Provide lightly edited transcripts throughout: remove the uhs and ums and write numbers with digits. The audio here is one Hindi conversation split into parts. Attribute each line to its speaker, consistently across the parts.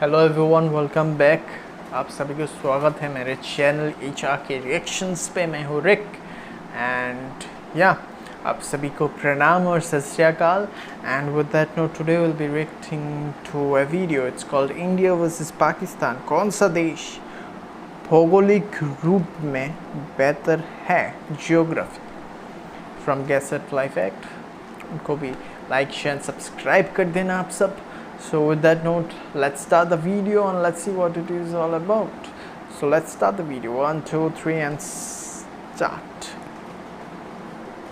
Speaker 1: Hello everyone, welcome back. आप सभी को स्वागत है मेरे चैनल एचआर के रिएक्शंस पे। मैं हूँ रिक एंड आप सभी को प्रणाम और Sat Sri Akal. And with that note today will be reacting to a video. It's called India versus Pakistan. कौन सा देश भौगोलिक रूप में बेहतर है? Geography from Gasset Life Act. उनको भी लाइक शेयर सब्सक्राइब कर देना आप सब। So with that note, let's start the video and let's see what it is all about. So let's start the video. 1, 2, 3 and start.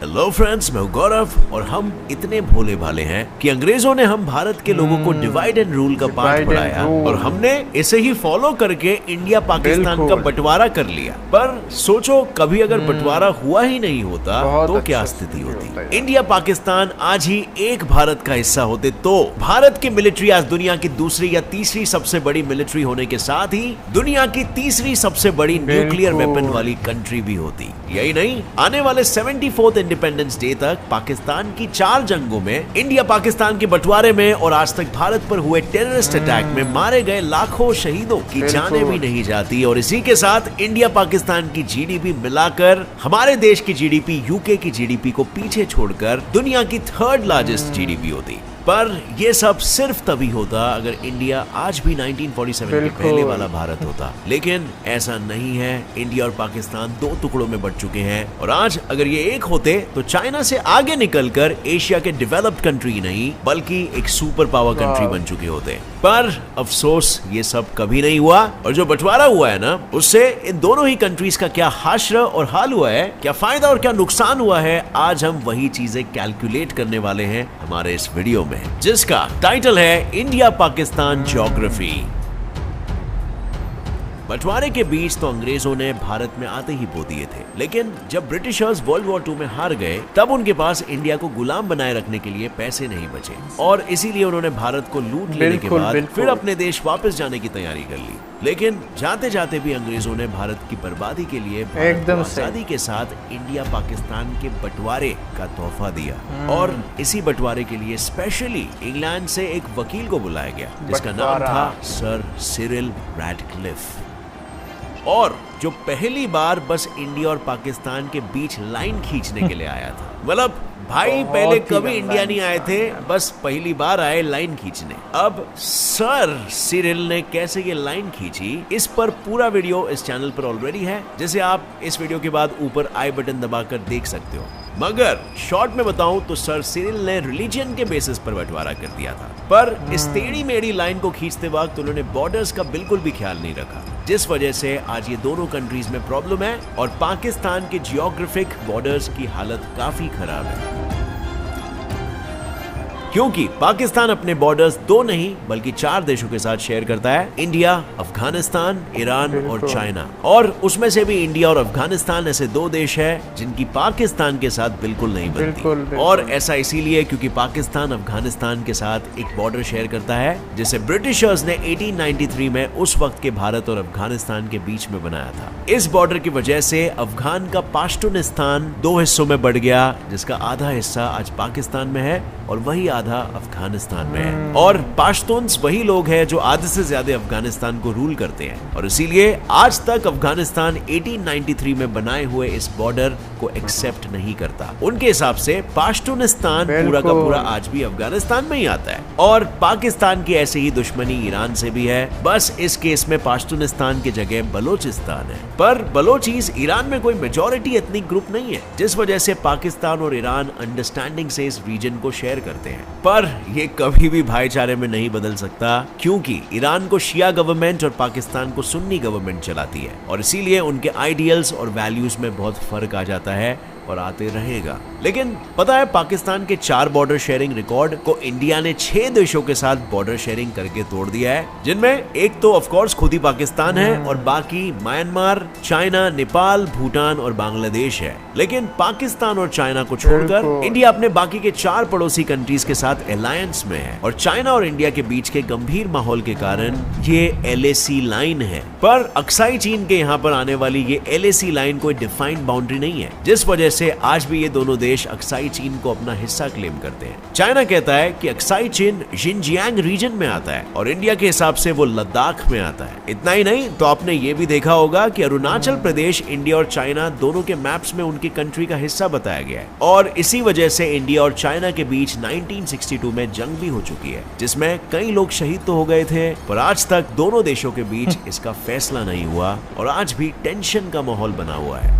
Speaker 2: Hello friends, मैं गौरव और हम इतने भोले भाले हैं कि अंग्रेजों ने हम भारत के लोगों को डिवाइड एंड रूल का पाठ पढ़ाया और हमने इसे ही फॉलो करके इंडिया पाकिस्तान का बंटवारा कर लिया। पर सोचो, कभी अगर बंटवारा हुआ ही नहीं होता तो क्या स्थिति होती? इंडिया पाकिस्तान आज ही एक भारत का हिस्सा होते तो भारत की मिलिट्री आज दुनिया की दूसरी या तीसरी सबसे बड़ी मिलिट्री होने के साथ ही दुनिया की तीसरी सबसे बड़ी न्यूक्लियर वेपन वाली कंट्री भी होती। यही नहीं, आने वाले 74th इंडिपेंडेंस डे तक पाकिस्तान की 4 जंगों में, इंडिया पाकिस्तान के बंटवारे में और आज तक भारत पर हुए टेररिस्ट अटैक में मारे गए लाखों शहीदों की जानें भी नहीं जाती। और इसी के साथ इंडिया पाकिस्तान की जीडीपी मिलाकर हमारे देश की जीडीपी यूके की जीडीपी को पीछे छोड़कर दुनिया की 3rd लार्जेस्ट जीडीपी होती। पर यह सब सिर्फ तभी होता अगर इंडिया आज भी 1947 के पहले वाला भारत होता। लेकिन ऐसा नहीं है। इंडिया और पाकिस्तान 2 टुकड़ों में बंट चुके हैं और आज अगर ये एक होते तो चाइना से आगे निकलकर एशिया के डेवलप्ड कंट्री नहीं बल्कि एक सुपर पावर कंट्री बन चुके होते। पर अफसोस ये सब कभी नहीं हुआ और जो बंटवारा हुआ है ना, उससे इन दोनों ही कंट्रीज का क्या हाशर और हाल हुआ है, क्या फायदा और क्या नुकसान हुआ है, आज हम वही चीजें कैलकुलेट करने वाले हैं हमारे इस वीडियो में, जिसका टाइटल है इंडिया पाकिस्तान ज्योग्राफी। बंटवारे के बीच तो अंग्रेजों ने भारत में आते ही बो दिए थे, लेकिन जब ब्रिटिशर्स वर्ल्ड वॉर 2 में हार गए तब उनके पास इंडिया को गुलाम बनाए रखने के लिए पैसे नहीं बचे और इसीलिए उन्होंने भारत को लूट लेने के बाद फिर अपने देश वापस जाने की तैयारी कर ली। लेकिन जाते जाते भी अंग्रेजों ने भारत की बर्बादी के लिए एकदम आजादी के साथ इंडिया पाकिस्तान के बंटवारे का तोहफा दिया। और इसी बंटवारे के लिए स्पेशली इंग्लैंड से एक वकील को बुलाया गया जिसका नाम था सर सिरिल रैडक्लिफ, और जो पहली बार बस इंडिया और पाकिस्तान के बीच लाइन खींचने के लिए आया था। मतलब भाई, पहले कभी इंडिया नहीं आए थे, बस पहली बार आए लाइन खींचने। अब सर सिरिल ने कैसे ये लाइन खींची, इस पर पूरा वीडियो इस चैनल पर ऑलरेडी है, जिसे आप इस वीडियो के बाद ऊपर आई बटन दबाकर देख सकते हो। मगर शॉर्ट में बताऊं तो सर सिरिल ने रिलीजन के बेसिस पर बंटवारा कर दिया था। पर इस टेढ़ी मेढ़ी लाइन को खींचते वक्त उन्होंने बॉर्डर्स का बिल्कुल भी ख्याल नहीं रखा, जिस वजह से आज ये दोनों कंट्रीज में प्रॉब्लम है और पाकिस्तान के जियोग्राफिक बॉर्डर्स की हालत काफी खराब है, क्योंकि पाकिस्तान अपने बॉर्डर्स 2 नहीं बल्कि 4 देशों के साथ शेयर करता है, इंडिया, अफगानिस्तान, ईरान और चाइना। और उसमें से भी इंडिया और अफगानिस्तान ऐसे 2 देश हैं जिनकी पाकिस्तान के साथ बिल्कुल नहीं बनती। और ऐसा इसीलिए क्योंकि पाकिस्तान अफगानिस्तान के साथ एक बॉर्डर शेयर करता है जिसे ब्रिटिशर्स ने 1893 में उस वक्त के भारत और अफगानिस्तान के बीच में बनाया था। इस बॉर्डर की वजह से अफगान का पाश्तूनिस्तान 2 हिस्सों में बढ़ गया, जिसका आधा हिस्सा आज पाकिस्तान में है और वही आधा अफगानिस्तान में है। और पाश्तून्स वही लोग हैं जो आधे से ज्यादा अफगानिस्तान को रूल करते हैं और इसीलिए आज तक अफगानिस्तान 1893 में बनाए हुए इस बॉर्डर को एक्सेप्ट नहीं करता। उनके हिसाब से पाश्तूनिस्तान पूरा का पूरा आज भी अफगानिस्तान में ही आता है। और पाकिस्तान की ऐसे ही दुश्मनी ईरान से भी है, बस इस केस में पाश्तूनिस्तान की जगह बलोचिस्तान है। पर बलोचीज ईरान में कोई मेजॉरिटी एथनिक ग्रुप नहीं है, जिस वजह से पाकिस्तान और ईरान अंडरस्टैंडिंग से इस रीजन को शेयर करते हैं। पर ये कभी भी भाईचारे में नहीं बदल सकता, क्योंकि ईरान को शिया गवर्नमेंट और पाकिस्तान को सुन्नी गवर्नमेंट चलाती है और इसीलिए उनके आइडियल्स और वैल्यूज में बहुत फर्क आ जाता है और आते रहेगा। लेकिन पता है, पाकिस्तान के 4 बॉर्डर शेयरिंग रिकॉर्ड को इंडिया ने 6 देशों के साथ बॉर्डर शेयरिंग करके तोड़ दिया है, जिनमें एक तो ऑफ कोर्स खुद ही पाकिस्तान है और बाकी म्यांमार, चाइना, नेपाल, भूटान और बांग्लादेश है। लेकिन पाकिस्तान और चाइना को छोड़कर इंडिया अपने बाकी के 4 पड़ोसी कंट्रीज के साथ अलायंस में है और चाइना और इंडिया के बीच के गंभीर माहौल के कारण ये LAC लाइन है। पर अक्साई चीन के यहाँ पर आने वाली ये LAC लाइन कोई डिफाइंड बाउंड्री नहीं है, जिस वजह से आज भी ये दोनों देश अक्साई चीन को अपना हिस्सा क्लेम करते हैं। चाइना कहता है कि अक्साई चीन जिनजियांग रीजन में आता है और इंडिया के हिसाब से वो लद्दाख में आता है। इतना ही नहीं तो आपने ये भी देखा होगा कि अरुणाचल प्रदेश इंडिया और चाइना दोनों के मैप्स में उनकी कंट्री का हिस्सा बताया गया है और इसी वजह से इंडिया और चाइना के बीच 1962 में जंग भी हो चुकी है, जिसमें कई लोग शहीद तो हो गए थे, पर आज तक दोनों देशों के बीच इसका फैसला नहीं हुआ और आज भी टेंशन का माहौल बना हुआ है।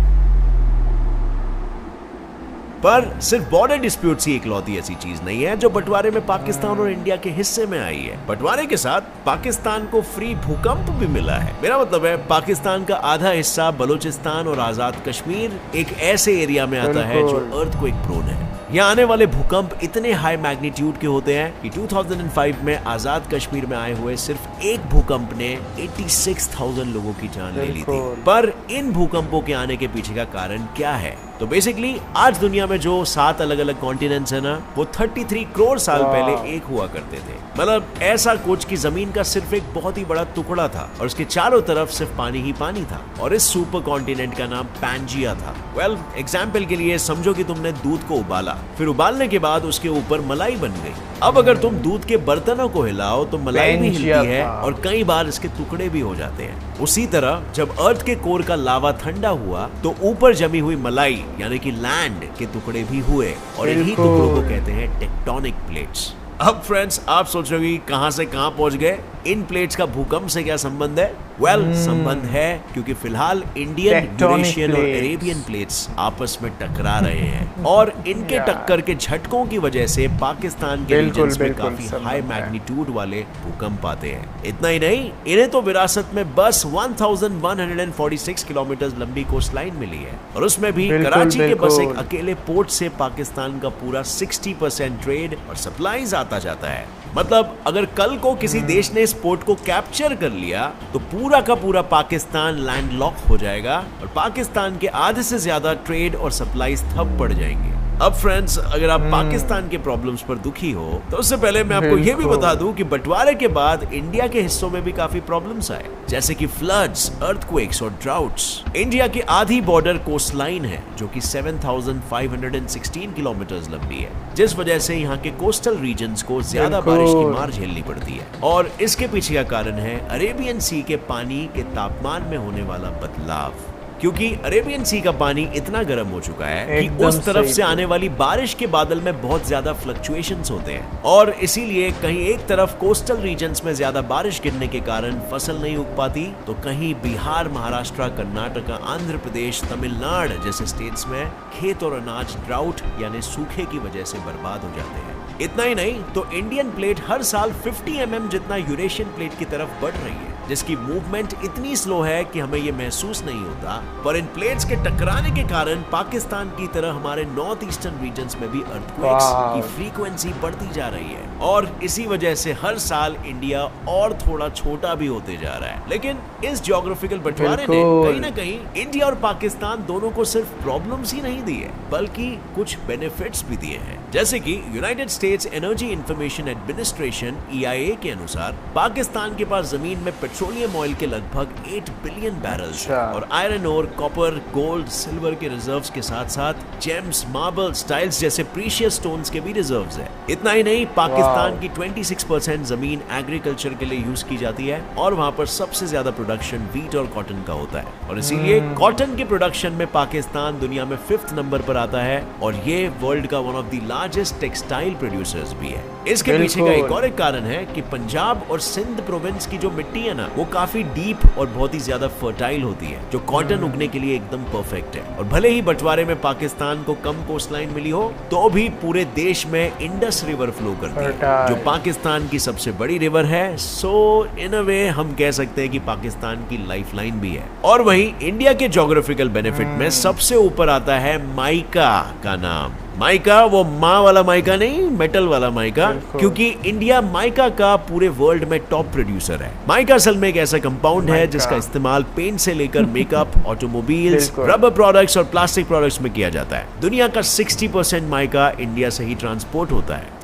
Speaker 2: पर सिर्फ बॉर्डर डिस्प्यूट ही इकलौती ऐसी चीज नहीं है जो बंटवारे में पाकिस्तान और इंडिया के हिस्से में आई है। बंटवारे के साथ पाकिस्तान को फ्री भूकंप भी मिला है। मेरा मतलब है पाकिस्तान का आधा हिस्सा बलूचिस्तान और आजाद कश्मीर एक ऐसे एरिया में आता है जो अर्थक्वेक प्रोन है। यहाँ आने वाले भूकंप इतने हाई मैग्नीट्यूड के होते हैं कि 2005 में आजाद कश्मीर में आए हुए सिर्फ एक भूकंप ने 86,000 लोगों की जान ले ली थी। पर इन भूकंपों के आने के पीछे का कारण क्या है? तो बेसिकली आज दुनिया में जो 7 अलग अलग कॉन्टिनेंट्स है ना, वो 33 करोड़ साल पहले एक हुआ करते थे। मतलब ऐसा कुछ कि जमीन का सिर्फ एक बहुत ही बड़ा टुकड़ा था और उसके चारों तरफ सिर्फ पानी ही पानी था और इस सुपर कॉन्टिनेंट का नाम पैंजिया था। वेल, एग्जाम्पल के लिए समझो कि तुमने दूध को उबाला, फिर उबालने के बाद उसके ऊपर मलाई बन गई। अब अगर तुम दूध के बर्तनों को हिलाओ तो मलाई भी हिलती है और कई बार इसके टुकड़े भी हो जाते हैं। उसी तरह जब अर्थ के कोर का लावा ठंडा हुआ तो ऊपर जमी हुई मलाई यानी कि लैंड के टुकड़े भी हुए और इन्हीं टुकड़ों को कहते हैं टेक्टोनिक प्लेट्स। अब फ्रेंड्स, आप सोच रहे हो कहां से कहां पहुंच गए, इन प्लेट्स का भूकंप से क्या संबंध है? वेल, संबंध है क्योंकि फिलहाल इंडियन, यूरेशियन और अरेबियन प्लेट्स आपस में टकरा रहे हैं और इनके टक्कर के झटकों की वजह से पाकिस्तान के रीजन्स में काफी हाई मैग्नीट्यूड वाले भूकंप आते हैं। इतना ही नहीं, इन्हें तो विरासत में बस 1146 किलोमीटर लंबी कोस्ट लाइन मिली है और उसमें भी कराची के बस एक अकेले पोर्ट से पाकिस्तान का पूरा 60% ट्रेड और सप्लाईज आता जाता है। मतलब अगर कल को किसी देश ने इस पोर्ट को कैप्चर कर लिया तो पूरा का पूरा पाकिस्तान लैंडलॉक हो जाएगा और पाकिस्तान के आधे से ज्यादा ट्रेड और सप्लाईज ठप पड़ जाएंगे। अब फ्रेंड्स, अगर आप पाकिस्तान के प्रॉब्लम्स पर दुखी हो तो उससे पहले मैं आपको यह भी बता दूं कि बंटवारे के बाद इंडिया के हिस्सों में भी काफी प्रॉब्लम्स आए, जैसे कि फ्लड्स, अर्थक्वेक्स और ड्राउट्स। इंडिया की आधी बॉर्डर कोस्ट लाइन है जो कि 7,516 किलोमीटर लंबी है, जिस वजह से यहाँ के कोस्टल रीजन्स को ज्यादा बारिश की मार झेलनी पड़ती है और इसके पीछे का कारण है अरेबियन सी के पानी के तापमान में होने वाला बदलाव। क्योंकि अरेबियन सी का पानी इतना गर्म हो चुका है कि उस तरफ से आने वाली बारिश के बादल में बहुत ज्यादा फ्लक्चुएशंस होते हैं और इसीलिए कहीं एक तरफ कोस्टल रीजन्स में ज्यादा बारिश गिरने के कारण फसल नहीं उग पाती तो कहीं बिहार, महाराष्ट्र, कर्नाटका, आंध्र प्रदेश, तमिलनाडु जैसे स्टेट्स में खेत और अनाज ड्राउट यानी सूखे की वजह से बर्बाद हो जाते हैं। इतना ही नहीं तो इंडियन प्लेट हर साल 50 mm जितना यूरेशियन प्लेट की तरफ बढ़ रही है, जिसकी मूवमेंट इतनी स्लो है कि हमें ये महसूस नहीं होता, पर इन प्लेट्स के टकराने के कारण पाकिस्तान की तरह हमारे नॉर्थ ईस्टर्न रीजन्स में भी अर्थक्वेक्स की फ्रीक्वेंसी बढ़ती जा रही है और इसी वजह से हर साल इंडिया और थोड़ा छोटा भी होते जा रहा है। लेकिन इस ज्योग्राफिकल बंटवारे ने कहीं ना कहीं इंडिया और पाकिस्तान दोनों को सिर्फ प्रॉब्लम्स ही नहीं दी है बल्कि कुछ बेनिफिट्स भी दिए हैं, जैसे कि United states energy information administration EIA के अनुसार पाकिस्तान के पास जमीन में पेट्रोलियम ऑयल के लगभग 8 बिलियन बैरल्स और iron ore, copper, gold, silver के रिजर्व्स के साथ साथ जेम्स, मार्बल, टाइल्स जैसे प्रीशियस स्टोन्स के भी रिजर्व्स है। इतना ही नहीं, पाकिस्तान की 26% जमीन एग्रीकल्चर के लिए यूज की जाती है और वहां पर सबसे ज्यादा प्रोडक्शन व्हीट और कॉटन का होता है और इसीलिए कॉटन के प्रोडक्शन में पाकिस्तान दुनिया में 5th नंबर पर आता है और ये वर्ल्ड का one of the largest textile producers भी है। इसके पीछे का एक और एक कारण है कि पंजाब और सिंध प्रोविंस की जो मिट्टी है ना, वो काफी डीप और बहुत ही ज्यादा फर्टाइल होती है जो कॉटन उगने के लिए एकदम परफेक्ट है। और भले ही बंटवारे में पाकिस्तान को कम कोस्ट लाइन मिली हो तो भी पूरे देश में इंडस रिवर फ्लो करती है जो पाकिस्तान की सबसे बड़ी रिवर है। सो इन अ वे हम कह सकते हैं कि पाकिस्तान की लाइफलाइन भी है। और वहीं इंडिया के ज्योग्राफिकल बेनिफिट में सबसे ऊपर आता है माइका का नाम। माइका वो माँ वाला माइका नहीं, मेटल वाला माइका, क्योंकि इंडिया माइका का पूरे वर्ल्ड में टॉप प्रोड्यूसर है। माइका असल में एक ऐसा कंपाउंड है जिसका इस्तेमाल पेंट से लेकर मेकअप, ऑटोमोबाइल्स, रबर प्रोडक्ट्स और प्लास्टिक प्रोडक्ट्स में किया जाता है। दुनिया का 60% माइका इंडिया से ही ट्रांसपोर्ट होता है।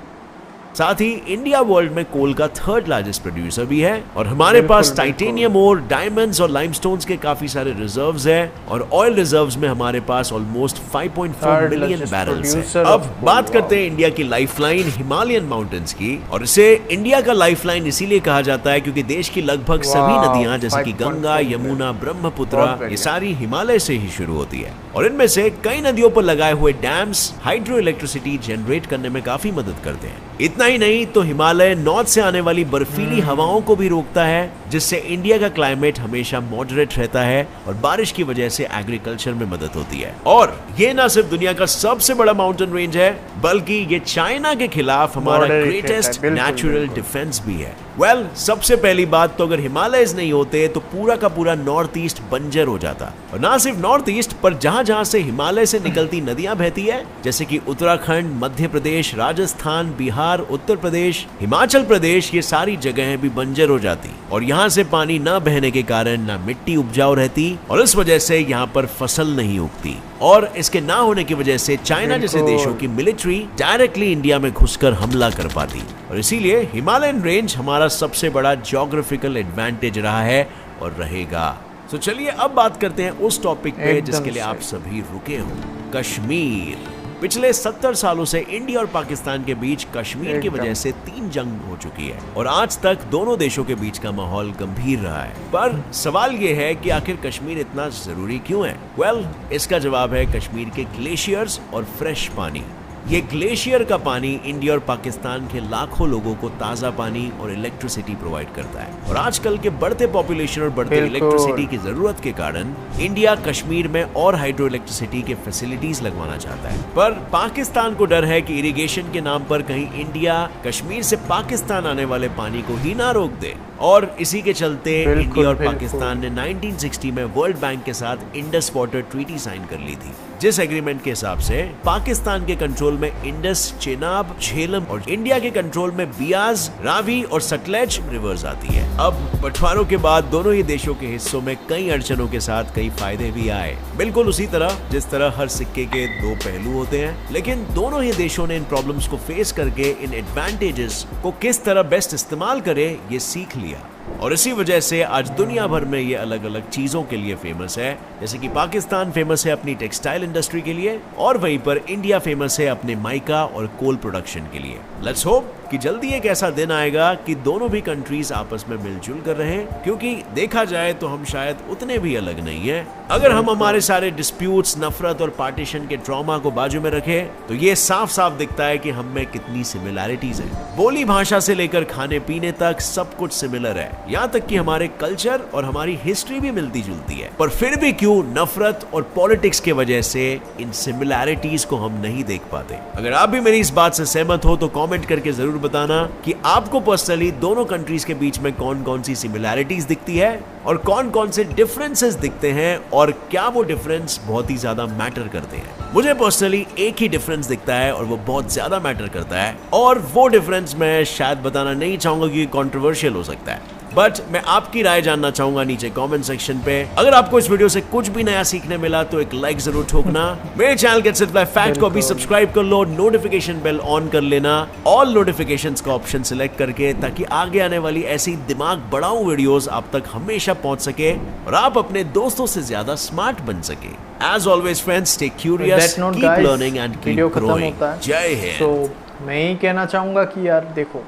Speaker 2: साथ ही इंडिया वर्ल्ड में कोल का थर्ड लार्जेस्ट प्रोड्यूसर भी है और हमारे पास टाइटेनियम और डायमंड्स और लाइमस्टोन्स के काफी सारे रिजर्व्स हैं और ऑयल रिजर्व्स में हमारे पास ऑलमोस्ट 5.4 मिलियन बैरल्स हैं। अब बात करते हैं इंडिया की लाइफलाइन हिमालयन माउंटेन्स की, और इसे इंडिया का लाइफलाइन इसीलिए कहा जाता है क्योंकि देश की लगभग सभी नदियां जैसे कि गंगा, यमुना, ब्रह्मपुत्र ये सारी हिमालय से ही शुरू होती है और इनमें से कई नदियों पर लगाए हुए डैम्स हाइड्रो इलेक्ट्रिसिटी जनरेट करने में काफी मदद करते हैं। इतना ही नहीं तो हिमालय नॉर्थ से आने वाली बर्फीली हवाओं को भी रोकता है, जिससे इंडिया का क्लाइमेट हमेशा मॉडरेट रहता है और बारिश की वजह से एग्रीकल्चर में मदद होती है। और ये ना सिर्फ दुनिया का सबसे बड़ा माउंटेन रेंज है बल्कि ये चाइना के खिलाफ हमारा ग्रेटेस्ट नेचुरल डिफेंस भी है। वेल, सबसे पहली बात तो अगर हिमालयस नहीं होते तो पूरा का पूरा नॉर्थ ईस्ट बंजर हो जाता, और ना सिर्फ नॉर्थ ईस्ट पर जहां जहां से हिमालय से निकलती नदियां बहती है जैसे कि उत्तराखंड, मध्य प्रदेश, राजस्थान, बिहार, उत्तर प्रदेश, हिमाचल प्रदेश, ये सारी जगहें भी बंजर हो जाती और यहाँ से पानी न बहने के कारण ना मिट्टी उपजाऊ रहती और इस वजह से यहाँ पर फसल नहीं उगती, और इसके ना होने की वजह से चाइना जैसे देशों की मिलिट्री डायरेक्टली इंडिया में घुसकर हमला कर पाती, और इसीलिए हिमालयन रेंज हमारा सबसे बड़ा ज्योग्राफिकल एडवांटेज रहा है और रहेगा। तो चलिए अब बात करते हैं उस टॉपिक पे जिसके लिए आप सभी रुके हो, कश्मीर। पिछले 70 सालों से इंडिया और पाकिस्तान के बीच कश्मीर की वजह से 3 जंग हो चुकी है और आज तक दोनों देशों के बीच का माहौल गंभीर रहा है। पर सवाल ये है कि आखिर कश्मीर इतना जरूरी क्यों है? वेल, इसका जवाब है कश्मीर के ग्लेशियर्स और फ्रेश पानी। ये ग्लेशियर का पानी इंडिया और पाकिस्तान के लाखों लोगों को ताज़ा पानी और इलेक्ट्रिसिटी प्रोवाइड करता है, और आजकल के बढ़ते पॉपुलेशन और बढ़ते इलेक्ट्रिसिटी की जरूरत के कारण इंडिया कश्मीर में और हाइड्रो इलेक्ट्रिसिटी के फैसिलिटीज लगवाना चाहता है। पर पाकिस्तान को डर है कि इरिगेशन के नाम पर कहीं इंडिया कश्मीर से पाकिस्तान आने वाले पानी को ही ना रोक दे, और इसी के चलते इंडिया और पाकिस्तान ने 1960 में वर्ल्ड बैंक के साथ इंडस वाटर ट्रीटी साइन कर ली थी, जिस एग्रीमेंट के हिसाब से पाकिस्तान के कंट्रोल में इंडस, चेनाब, झेलम और इंडिया के कंट्रोल में बियाज, रावी और सतलेज रिवर्स आती है। अब बंटवारों के बाद दोनों ही देशों के हिस्सों में कई अड़चनों के साथ कई फायदे भी आए, बिल्कुल उसी तरह जिस तरह हर सिक्के के 2 पहलू होते हैं, लेकिन दोनों ही देशों ने इन प्रॉब्लम्स को फेस करके इन एडवांटेजेस को किस तरह बेस्ट इस्तेमाल करे ये सीख लिया, और इसी वजह से आज दुनिया भर में ये अलग अलग चीजों के लिए फेमस है। जैसे कि पाकिस्तान फेमस है अपनी टेक्सटाइल इंडस्ट्री के लिए और वहीं पर इंडिया फेमस है अपने माइका और कोल प्रोडक्शन के लिए। लेट्स होप कि जल्दी एक ऐसा दिन आएगा कि दोनों भी कंट्रीज आपस में मिलजुल कर रहे हैं, क्योंकि देखा जाए तो हम शायद उतने भी अलग नहीं हैं। अगर हम हमारे सारे डिस्प्यूट्स, नफरत और पार्टीशन के ट्रॉमा को बाजू में रखें तो ये साफ साफ दिखता है कि हम में कितनी सिमिलैरिटीज हैं। बोली भाषा से लेकर खाने पीने तक सब कुछ सिमिलर है, यहाँ तक कि हमारे कल्चर और हमारी हिस्ट्री भी मिलती जुलती है, पर फिर भी क्यों नफरत और पॉलिटिक्स के वजह से इन सिमिलैरिटीज को हम नहीं देख पाते। अगर आप भी मेरी इस बात से सहमत हो तो कमेंट करके जरूर बताना कि आपको पर्सनली दोनों कंट्रीज के बीच में कौन कौन सी सिमिलैरिटीज दिखती है और कौन कौन से डिफरेंसेस दिखते हैं, और क्या वो डिफरेंस बहुत ही ज्यादा मैटर करते हैं। मुझे पर्सनली एक ही डिफरेंस दिखता है और वो बहुत ज्यादा मैटर करता है, और वो डिफरेंस मैं शायद बताना नहीं चाहूंगा क्योंकि कंट्रोवर्शियल हो सकता है, बट मैं आपकी राय जानना चाहूंगा नीचे कमेंट सेक्शन पे। अगर आपको इस वीडियो से कुछ भी नया सीखने मिला तो एक लाइक जरूर ठोकना। मेरे channel gets it by fact को भी सब्सक्राइब कर लो, नोटिफिकेशन बेल ऑन कर लेना, ऑल नोटिफिकेशंस का ऑप्शन सिलेक्ट करके, ताकि आगे आने वाली ऐसी दिमाग बढ़ाऊं वीडियोस आप तक हमेशा पहुंच सके और आप अपने दोस्तों से ज्यादा स्मार्ट बन सके। As always friends, stay curious, keep learning and keep growing. जय हिंद।
Speaker 1: तो मैं ही कहना चाहूँगा कि यार देखो,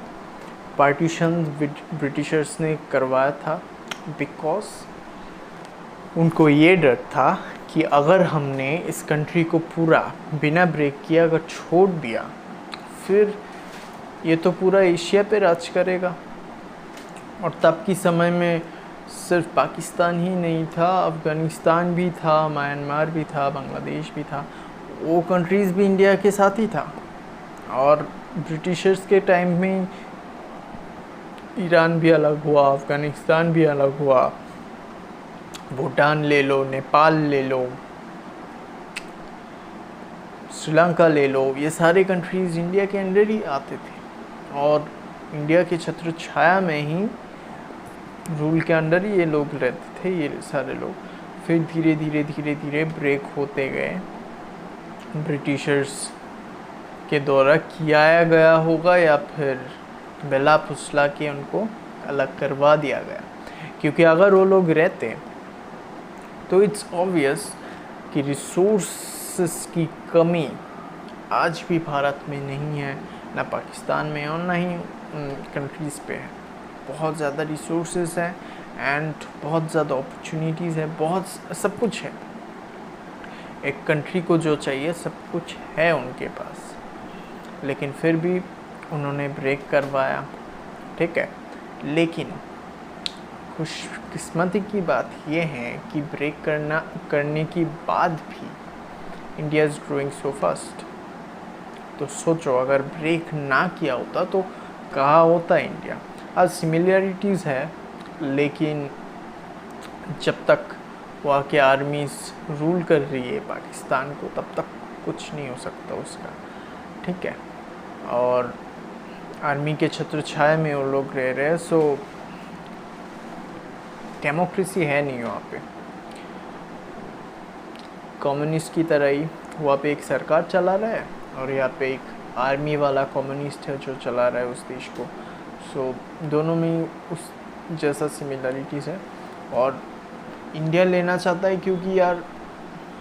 Speaker 1: पार्टीशन ब्रिटिशर्स ने करवाया था बिकॉज उनको ये डर था कि अगर हमने इस कंट्री को पूरा बिना ब्रेक किया अगर छोड़ दिया फिर ये तो पूरा एशिया पे राज करेगा। और तब की समय में सिर्फ पाकिस्तान ही नहीं था, अफ़गानिस्तान भी था, म्यांमार भी था, बांग्लादेश भी था, वो कंट्रीज़ भी इंडिया के साथ ही था। और ब्रिटिशर्स के टाइम में ईरान भी अलग हुआ, अफ़गानिस्तान भी अलग हुआ, भूटान ले लो, नेपाल ले लो, श्रीलंका ले लो, ये सारे कंट्रीज़ इंडिया के अंडर ही आते थे और इंडिया के छत्र छाया में ही रूल के अंडर ही ये लोग रहते थे, ये सारे लोग। फिर धीरे धीरे ब्रेक होते गए, ब्रिटिशर्स के द्वारा किया गया होगा या फिर बेला फुसला के उनको अलग करवा दिया गया, क्योंकि अगर वो लोग रहते तो इट्स ऑब्वियस कि रिसोर्सेस की कमी आज भी भारत में नहीं है, ना पाकिस्तान में और ना ही कंट्रीज़ पे है। बहुत ज़्यादा रिसोर्सेस हैं एंड बहुत ज़्यादा अपॉर्चुनिटीज़ है, बहुत सब कुछ है। एक कंट्री को जो चाहिए सब कुछ है उनके पास, लेकिन फिर भी उन्होंने ब्रेक करवाया, ठीक है। लेकिन खुशकिस्मती की बात यह है कि ब्रेक करने के बाद भी India is growing so fast. तो सोचो अगर ब्रेक ना किया होता तो कहाँ होता इंडिया। आज सिमिलैरिटीज़ है, लेकिन जब तक वहाँ की आर्मीज रूल कर रही है पाकिस्तान को तब तक कुछ नहीं हो सकता उसका, ठीक है। और आर्मी के छत्र छाया में वो लोग रह रहे हैं, सो डेमोक्रेसी है नहीं वहाँ पे। कम्युनिस्ट की तरह ही वहाँ पे एक सरकार चला रहा है और यहाँ पे एक आर्मी वाला कम्युनिस्ट है जो चला रहा है उस देश को। सो दोनों में उस जैसा सिमिलरिटीज़ है। और इंडिया लेना चाहता है क्योंकि यार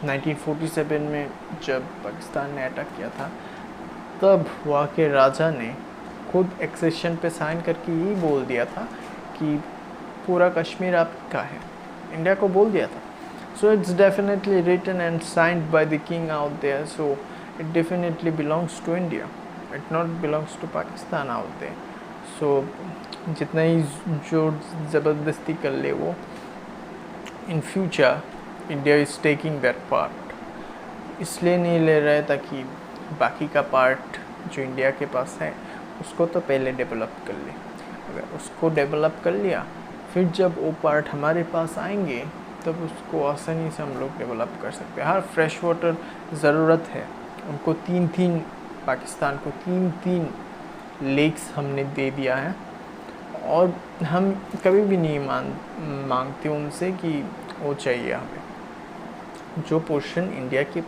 Speaker 1: 1947 में जब पाकिस्तान ने अटैक किया था तब वहाँ के राजा ने खुद एक्सेशन पे साइन करके यही बोल दिया था कि पूरा कश्मीर आपका है, इंडिया को बोल दिया था। So it's definitely written and signed by the king out there, so it definitely belongs to India, it not belongs to Pakistan out there. So जितना ही जोर ज़बरदस्ती कर ले वो, in future India is taking that part. इसलिए नहीं ले रहे ताकि बाकी का पार्ट जो इंडिया के पास है उसको तो पहले डेवलप कर ले। अगर उसको डेवलप कर लिया फिर जब वो पार्ट हमारे पास आएंगे तब उसको आसानी से हम लोग डेवलप कर सकते हैं। हर फ्रेश वाटर ज़रूरत है उनको, तीन पाकिस्तान को तीन लेक्स हमने दे दिया है और हम कभी भी नहीं मांगते उनसे कि वो चाहिए हमें। जो पोर्शन इंडिया के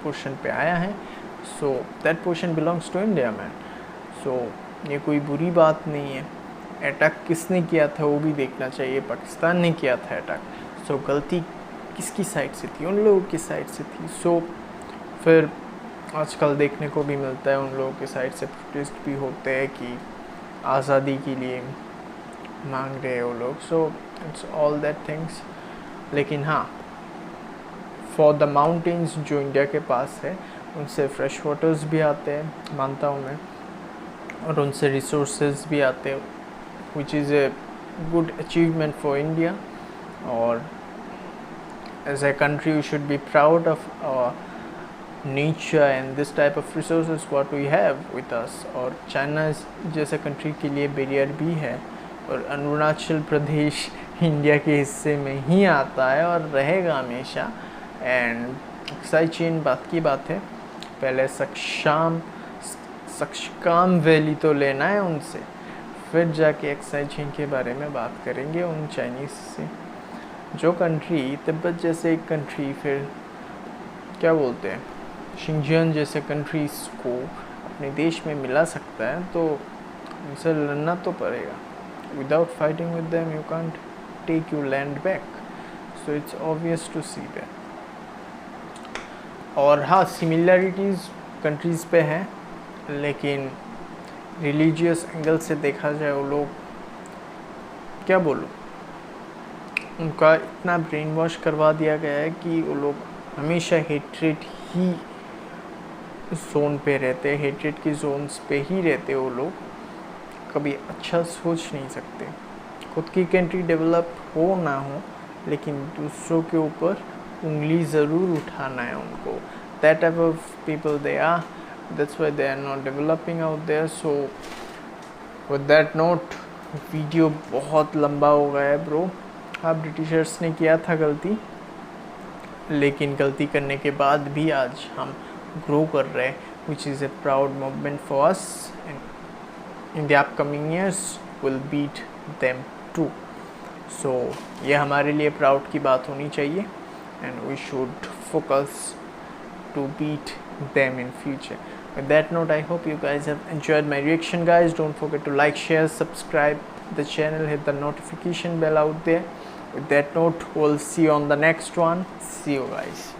Speaker 1: पोर्शन पे आया है, so that portion belongs to India man. So ये कोई बुरी बात नहीं है। अटैक किसने किया था वो भी देखना चाहिए, पाकिस्तान ने किया था अटैक। सो गलती किसकी साइड से थी, उन लोगों की साइड से थी। सो फिर आजकल देखने को भी मिलता है उन लोगों के साइड से प्रोटेस्ट भी होते हैं कि आज़ादी के लिए मांग रहे हैं वो लोग। So it's all that things. लेकिन हाँ, फॉर द माउंटेन्स जो इंडिया के पास है उनसे फ्रेश वाटर्स भी आते हैं, मानता हूँ मैं, और उनसे रिसोर्सेज भी आते हैं, which is a good achievement for India. और as a country we should be proud of our nature and this type of resources what we have with us. और चाइना जैसे कंट्री के लिए बैरियर भी है, और अरुणाचल प्रदेश इंडिया के हिस्से में ही आता है और रहेगा हमेशा। एंड एक्साई चेन बात की बात है, पहले सक्सकाम वैली तो लेना है उनसे, फिर जाके एक्साई चेन के बारे में बात करेंगे उन चाइनीज़ से। जो कंट्री तिब्बत जैसे एक कंट्री, फिर क्या बोलते हैं शिंजियान जैसे कंट्रीज़ को अपने देश में मिला सकता है तो उनसे लड़ना तो पड़ेगा। Without fighting with them, you can't take your land back. So it's obvious to see that. और हाँ, सिमिलैरिटीज़ कंट्रीज़ पे हैं, लेकिन रिलीजियस एंगल से देखा जाए वो लोग, क्या बोलूँ, उनका इतना ब्रेन वॉश करवा दिया गया है कि वो लोग हमेशा हेट्रेड ही जोन पे रहते हैं, हेट्रेड की जोन्स पे ही रहते वो लोग, कभी अच्छा सोच नहीं सकते। खुद की कंट्री डेवलप हो ना हो, लेकिन दूसरों के ऊपर उंगली ज़रूर उठाना है उनको। That type of people they are, that's why they are not developing out there. So with that note, video बहुत लंबा हो गया है ब्रो। हाँ, ब्रिटिशर्स ने किया था गलती, लेकिन गलती करने के बाद भी आज हम ग्रो कर रहे हैं, which is A proud moment for us. In the upcoming years will beat them too. So ये हमारे लिए प्राउड की बात होनी चाहिए, and we should focus to beat them in future. With that note, I hope you guys have enjoyed my reaction, guys. Don't forget to like, share, subscribe the channel, hit the notification bell out there. With that note, we'll see you on the next one. See you guys.